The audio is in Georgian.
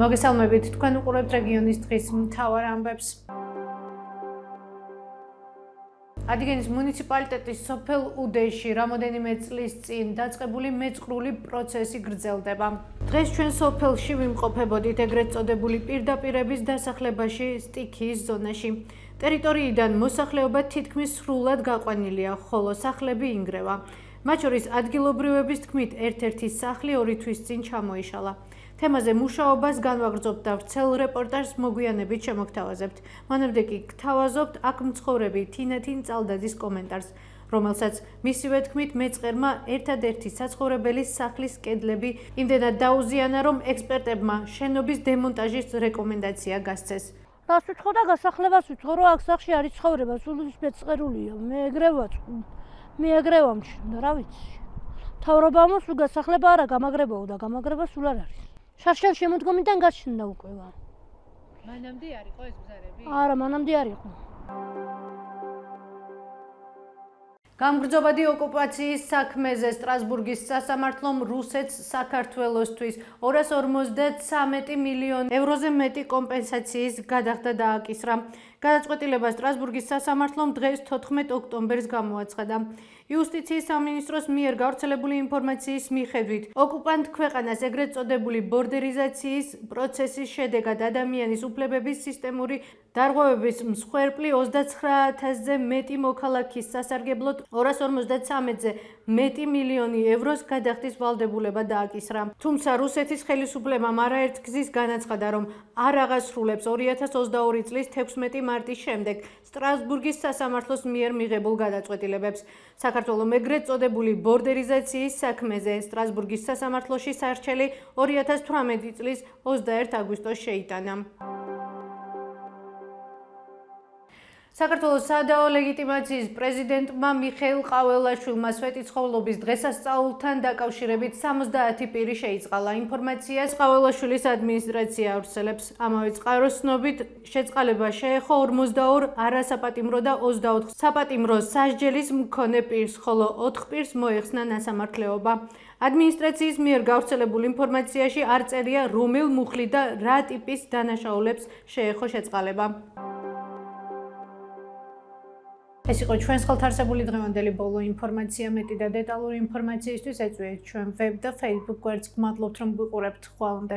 მოგესალმებით, თქვენ უყურებთ რეგიონის დღის მთავარ ამბებს. Adigენის მუნიციპალიტეტის სოფელ უდეში რამოდენიმე წლის წინ დაწყებული მეწყრული პროცესი გრძელდება. დღეს ჩვენ სოფელში ვიმყოფებოდით ეგრეთ წოდებული პირდაპირების დასახლებაში სტიქიის ზონაში. ტერიტორიიდან მოსახლეობა თითქმის სრულად გაყვანილია, ხოლო სახლები ინგრევა. მათ შორის ადგილობრივების თქმით ერთ-ერთი სახლი 2 თვის წინ ჩამოიშალა. თემაზე მუშაობას განვაგრძობთ და ვრცელ რეპორტაჟს მოგვიანებით შემოგთავაზებთ. მანამდე კი გთავაზობთ აქ მცხოვრები თინეთინ წალდაძის კომენტარს, რომელსაც მისივე თქმით მეწყერმა ერთადერთი საცხოვრებელი სახლის კედლები იმდენად დაუზიანა, რომ ექსპერტებმა შენობის დემონტაჟის რეკომენდაცია გასცეს. რას ვიტყო და გასახლებას ვიტყო, რომ აქ სახლში არის ცხოვრება, სულ მეწყერულია, მე ეგრევა მჩნდა, რა ვიცი. მთავრობამ სულ გასახლება არა გამაგრებაო და გამაგრება სულ არ არის. შარშან შემოდგომიდან გაჩნდა უკვე. მანამდე არისო ეს ბზარები? არა, მანამდე არ იყო. გამგრძობადი ოკუპაციის საქმეზე სტრასბურგის სასამართლომ რუსეთს საქართველოსთვის 253 მილიონი ევროზე მეტი კომპენსაციის გადახდა დააკისრა. გადაწყვეტილება სტრასბურგის სასამართლომ დღეს 14 ოქტომბერს გამოაცხადა. იუსტიციის სამინისტროს მიერ გავრცელებული ინფორმაციის მიხედვით, ოკუპანტ ქვეყანას ეგრეთ წოდებული ბორდერიზაციის პროცესის შედეგად ადამიანის უფლებების სისტემური დარღვევების მსხვერპლი 29,000-ზე მეტი მოქალაქის სასარგებლოდ 253-ზე მეტი მილიონი ევროს გადახდის ვალდებულება დააკისრა. თუმცა რუსეთის ხელისუფლებამ არაერთ გზის განაცხადა, რომ არ აღასრულებს 2022 წლის 16 მარტის შემდეგ სტრასბურგის სასამართლოს მიერ მიღებულ გადაწყვეტილებებს. საქართველოს ეგრეთ წოდებული ბორდერიზაციის საქმეზე სტრასბურგის სასამართლოში სარჩელი 2018 წლის 21 აგვისტოს შეიტანა. საქართველოს სადაო ლეგიტიმაციის პრეზიდენტმა მიხეილ ყაველაშვილმა სვეტიცხოვლობის დღესასწაულთან დაკავშირებით 70 პირი შეიწყალა. ინფორმაციას ყაველაშვილის ადმინისტრაცია ავრცელებს. ამავე წყაროს ცნობით შეწყალება შეეხო 42 არასაპატიმრო და 24 საპატიმრო სასჯელის მქონე პირს, ხოლო 4 პირს მოეხსნა ნასამართლეობა. ადმინისტრაციის მიერ გავრცელებულ ინფორმაციაში არ წერია რომელ მუხლი და რა ტიპის დანაშაულებს შეეხო შეწყალება. ეს იყო ჩვენს ხელთ არსებული დღევანდელი ბოლო ინფორმაცია. მეტი და დეტალური ინფორმაციისთვის ეწვიეთ ჩვენ ვებ და Facebook გვერდს. გმადლობთ რომ გვიყურებთ. ხვალამდე.